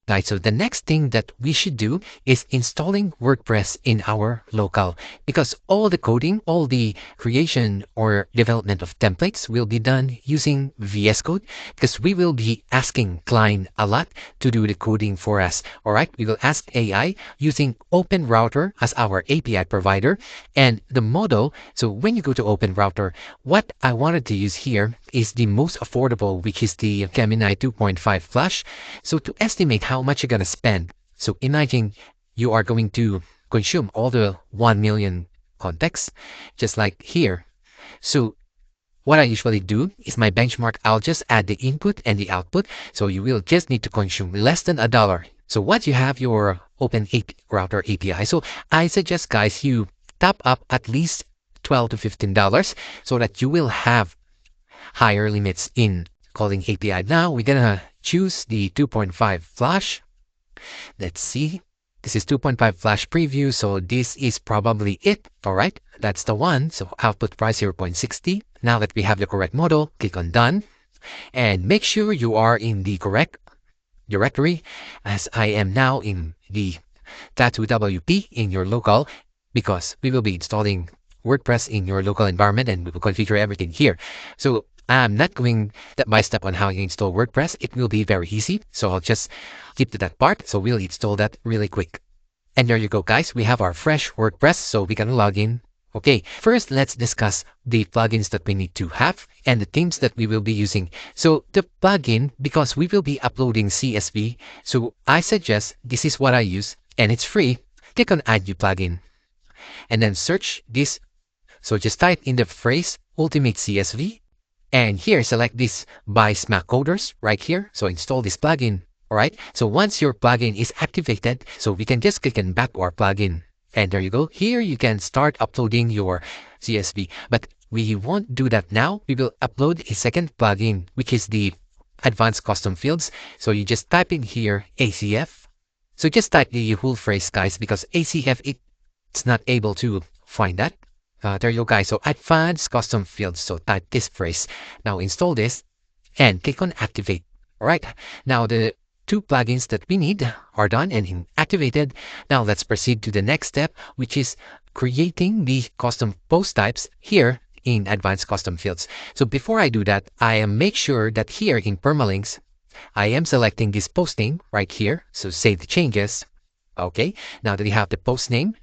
Right, so the next thing that we should do is installing WordPress in our local, because all the coding, all the creation or development of templates will be done using VS Code, because we will be asking client a lot to do the coding for us. All right, we will ask AI using Open Router as our API provider and the model. So when you go to Open Router, what I wanted to use here is the most affordable, which is the Gemini 2.5 Flash. So to estimate how much you're going to spend, so imagine you are going to consume all the 1 million context, just like here. So what I usually do is my benchmark, I'll just add the input and the output. So you will just need to consume less than $1. So once you have your Open Router API, so I suggest guys, you top up at least $12 to $15 so that you will have higher limits in calling API. Now we're gonna choose the 2.5 Flash. Let's see. This is 2.5 Flash preview, so this is probably it. All right, that's the one. So output price 0.60. Now that we have the correct model, click on done and make sure you are in the correct directory, as I am now in the Tattoo WP in your local, because we will be installing WordPress in your local environment and we will configure everything here. So I'm not going step by step on how you install WordPress. It will be very easy. So I'll just skip to that part. So we'll install that really quick. And there you go, guys. We have our fresh WordPress, so we can log in. Okay, first let's discuss the plugins that we need to have and the themes that we will be using. So the plugin, because we will be uploading CSV, so I suggest this is what I use and it's free. Click on add new plugin and then search this. So just type in the phrase Ultimate CSV and here select this by Smack Coders right here. So install this plugin. All right. So once your plugin is activated, so we can just click on back to our plugin. And there you go. Here you can start uploading your CSV, but we won't do that now. We will upload a second plugin, which is the advanced custom fields. So you just type in here ACF. So just type the whole phrase, guys, because ACF, it's not able to find that. There you go, guys. So advanced custom fields. So type this phrase. Now install this and click on activate. All right. Now the two plugins that we need are done and activated. Now let's proceed to the next step, which is creating the custom post types here in advanced custom fields. So before I do that, I am make sure that here in permalinks, I am selecting this post name right here. So save the changes. Okay. Now that we have the post name,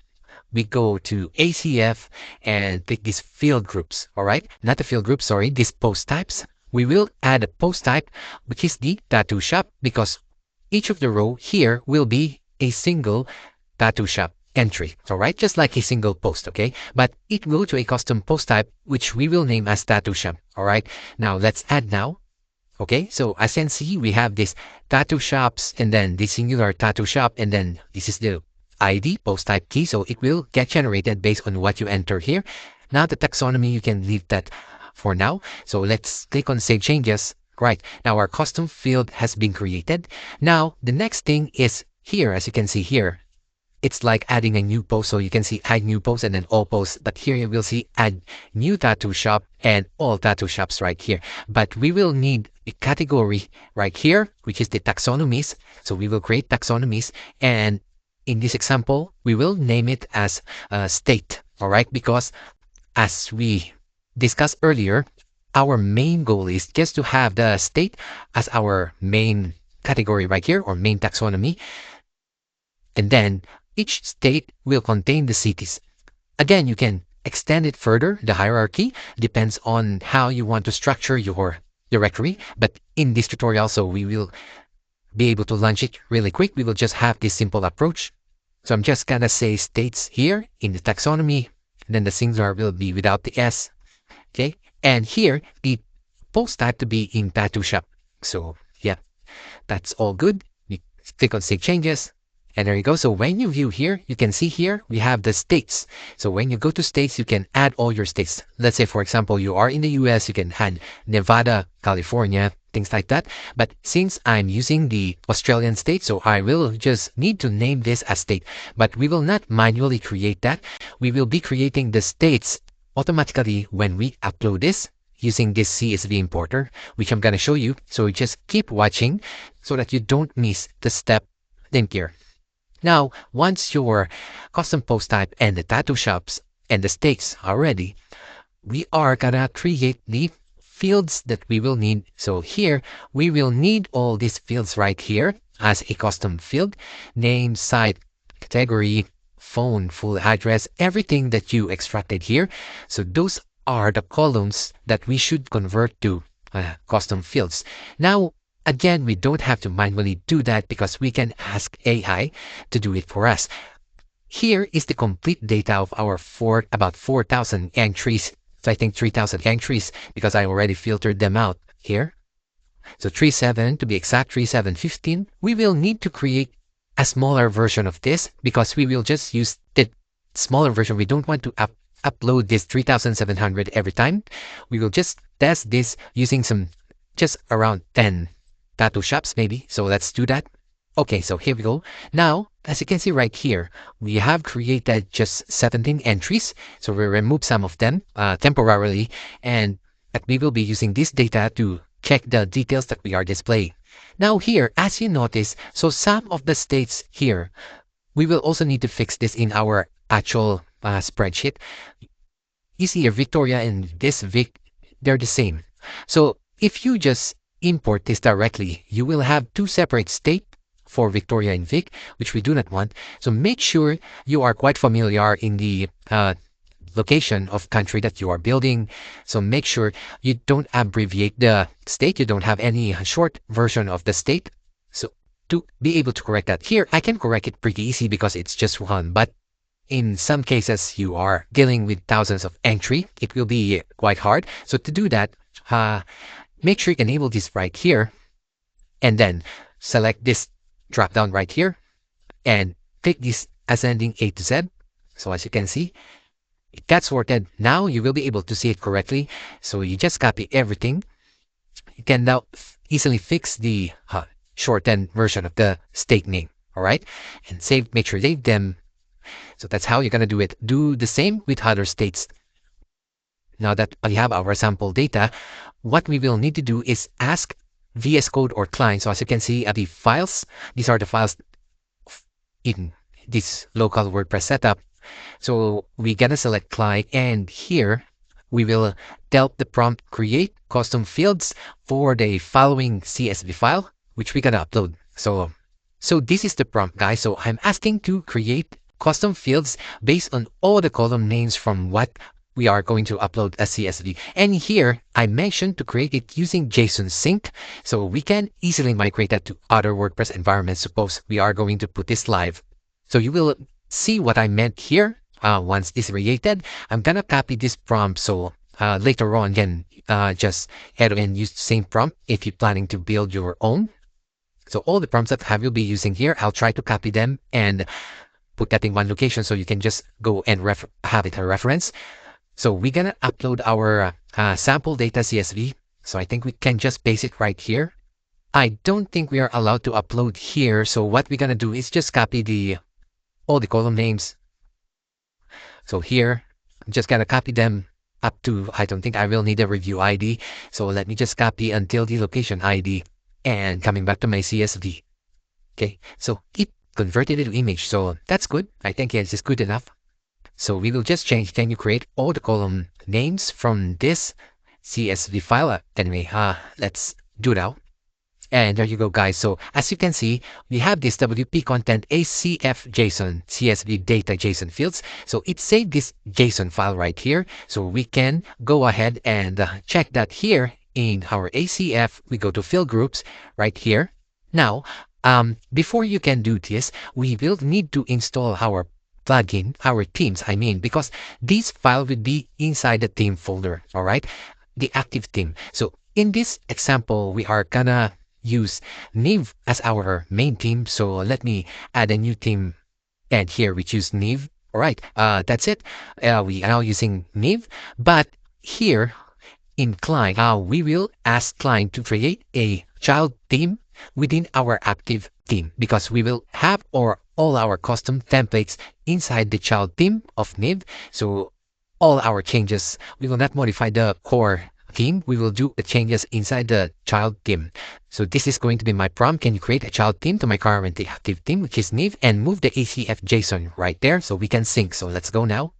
we go to ACF and pick these field groups. All right. Not the field groups, sorry, these post types. We will add a post type, which is the tattoo shop, because each of the row here will be a single tattoo shop entry. All right, just like a single post, okay? But it will to a custom post type, which we will name as tattoo shop. All right, now let's add now. Okay, so as you can see, we have this tattoo shops and then the singular tattoo shop, and then this is the ID post type key. So it will get generated based on what you enter here. Now the taxonomy, you can leave that for now. So let's click on save changes. Right, now our custom field has been created. Now the next thing is here, as you can see here, it's like adding a new post. So you can see add new post and then all posts, but here you will see add new tattoo shop and all tattoo shops right here. But we will need a category right here, which is the taxonomies. So we will create taxonomies, and in this example, we will name it as state. All right, because as we discussed earlier, our main goal is just to have the state as our main category right here, or main taxonomy. And then each state will contain the cities. Again, you can extend it further. The hierarchy depends on how you want to structure your directory. But in this tutorial, so we will be able to launch it really quick. We will just have this simple approach. So I'm just gonna say states here in the taxonomy, and then the singular will be without the S. Okay. And here, the post type to be in tattoo shop. So yeah, that's all good. You click on save changes and there you go. So when you view here, you can see here, we have the states. So when you go to states, you can add all your states. Let's say, for example, you are in the US, you can add Nevada, California, things like that. But since I'm using the Australian state, so I will just need to name this as state, but we will not manually create that. We will be creating the states automatically when we upload this using this CSV importer, which I'm going to show you. So just keep watching so that you don't miss the step link here. Now, once your custom post type and the tattoo shops and the stakes are ready, we are gonna create the fields that we will need. So here, we will need all these fields right here as a custom field: name, site, category, phone, full address, everything that you extracted here. So those are the columns that we should convert to custom fields. Now, again, we don't have to manually do that because we can ask AI to do it for us. Here is the complete data of our about 4,000 entries. So I think 3,000 entries because I already filtered them out here. So 37 to be exact, 3715. We will need to create a smaller version of this because we will just use the smaller version. We don't want to upload this 3,700 every time. We will just test this using just around 10 tattoo shops maybe. So let's do that. Okay, so here we go. Now, as you can see right here, we have created just 17 entries. So we remove some of them temporarily, and we will be using this data to check the details that we are displaying. Now here, as you notice, so some of the states here, we will also need to fix this in our actual spreadsheet. You see here, Victoria and this Vic, they're the same. So if you just import this directly, you will have two separate states for Victoria and Vic, which we do not want. So make sure you are quite familiar in the location of country that you are building. So make sure you don't abbreviate the state. You don't have any short version of the state. So to be able to correct that here, I can correct it pretty easy because it's just one. But in some cases, you are dealing with thousands of entry. It will be quite hard. So to do that, make sure you enable this right here, and then select this drop down right here and click this ascending A to Z. So as you can see, it got sorted. Now you will be able to see it correctly. So you just copy everything. You can now easily fix the shortened version of the state name. All right. And make sure save them. So that's how you're going to do it. Do the same with other states. Now that we have our sample data, what we will need to do is ask VS Code or client. So as you can see, the files, these are the files in this local WordPress setup. So we gotta select client, and here we will tell the prompt create custom fields for the following CSV file, which we gotta upload. So this is the prompt, guys. So I'm asking to create custom fields based on all the column names from what we are going to upload as CSV. And here I mentioned to create it using JSON sync, so we can easily migrate that to other WordPress environments. Suppose we are going to put this live. So you will see what I meant here. Once this is created, I'm gonna copy this prompt. So later on, again, just head and use the same prompt if you're planning to build your own. So all the prompts that I will be using here, I'll try to copy them and put that in one location so you can just go and have it a reference. So we're going to upload our sample data CSV. So I think we can just paste it right here. I don't think we are allowed to upload here. So what we're going to do is just copy all the column names. So here, I'm just going to copy them up to, I don't think I will need a review ID. So let me just copy until the location ID and coming back to my CSV. Okay, so it converted it to image. So that's good. I think it's just good enough. So we will just change. Can you create all the column names from this CSV file? Anyway, let's do now. And there you go, guys. So as you can see, we have this WP content ACF JSON CSV data JSON fields. So it saved this JSON file right here. So we can go ahead and check that here in our ACF. We go to field groups right here. Now, before you can do this, we will need to install our plugin, our themes, because this file will be inside the theme folder, all right? The active theme. So in this example, we are gonna use Niv as our main theme. So let me add a new theme, and here we choose Niv. All right, that's it. We are now using Niv, but here in client, we will ask client to create a child theme within our active theme, because we will have all our custom templates inside the child theme of Niv. So all our changes, we will not modify the core theme, we will do the changes inside the child theme. So this is going to be my prompt. Can you create a child theme to my currently active theme, which is Neve, and move the ACF JSON right there so we can sync. So let's go now.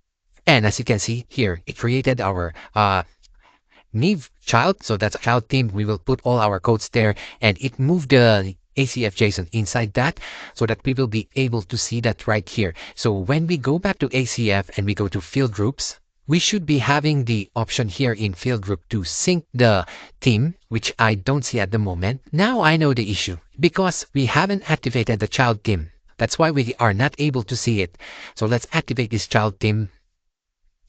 And as you can see here, it created our Neve child. So that's a child theme. We will put all our codes there, and it moved the ACF JSON inside that so that we will be able to see that right here. So when we go back to ACF and we go to field groups, we should be having the option here in field group to sync the theme, which I don't see at the moment. Now I know the issue because we haven't activated the child theme. That's why we are not able to see it. So let's activate this child theme.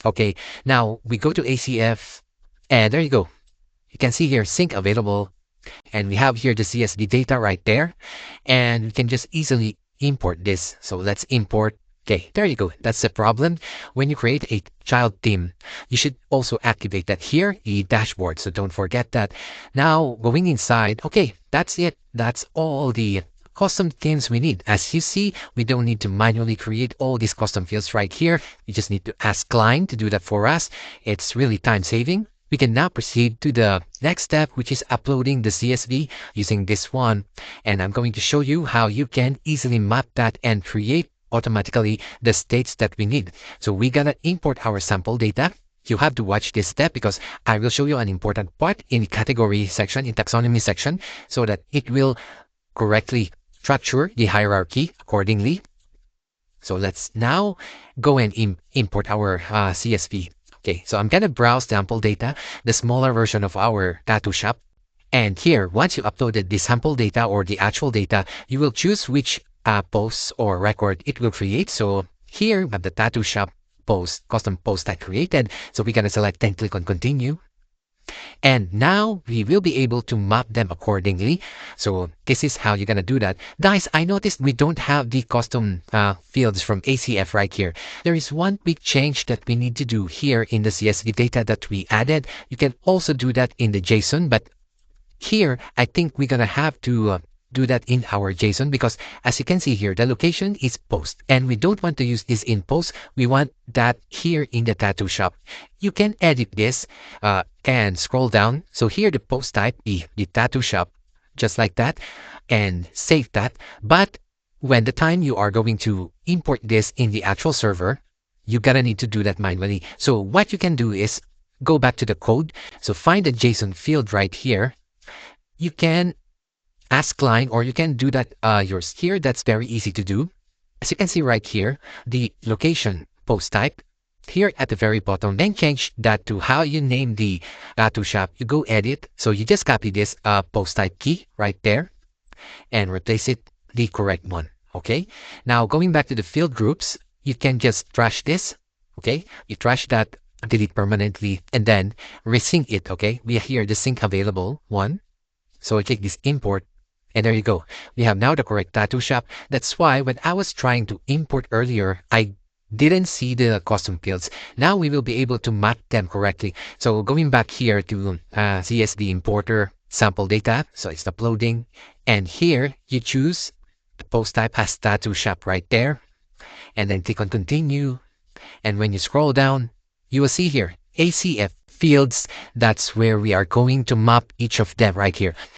Okay, now we go to ACF and there you go. You can see here sync available. And we have here the CSV data right there. And we can just easily import this. So let's import. Okay, there you go. That's the problem. When you create a child theme, you should also activate that here, the dashboard. So don't forget that. Now, going inside, okay, that's it. That's all the custom themes we need. As you see, we don't need to manually create all these custom fields right here. You just need to ask client to do that for us. It's really time saving. We can now proceed to the next step, which is uploading the CSV using this one. And I'm going to show you how you can easily map that and create automatically the states that we need. So we gotta import our sample data. You have to watch this step because I will show you an important part in the category section, in taxonomy section, so that it will correctly structure the hierarchy accordingly. So let's now go and import our CSV. Okay, so I'm gonna browse sample data, the smaller version of our tattoo shop. And here, once you uploaded the sample data or the actual data, you will choose which posts or record it will create. So here we have the tattoo shop post, custom post I created. So we're gonna select and click on continue. And now we will be able to map them accordingly. So this is how you're going to do that. Guys, I noticed we don't have the custom fields from ACF right here. There is one big change that we need to do here in the CSV data that we added. You can also do that in the JSON, but here I think we're going to have to do that in our JSON because as you can see here, the location is post and we don't want to use this in post. We want that here in the tattoo shop. You can edit this and scroll down. So here the post type is the tattoo shop, just like that, and save that. But when the time you are going to import this in the actual server, you're gonna need to do that manually. So what you can do is go back to the code. So find the JSON field right here. You can ask client or you can do that yours here. That's very easy to do. As you can see right here, the location post type here at the very bottom, then change that to how you name the tattoo shop. You go edit. So you just copy this post type key right there and replace it the correct one. Okay. Now going back to the field groups, you can just trash this. Okay. You trash that, delete permanently, and then resync it. Okay. We have here the sync available one. So I click this import. And there you go. We have now the correct tattoo shop. That's why when I was trying to import earlier, I didn't see the custom fields. Now we will be able to map them correctly. So going back here to CSV importer sample data. So it's uploading. And here you choose the post type as tattoo shop right there. And then click on continue. And when you scroll down, you will see here ACF fields. That's where we are going to map each of them right here.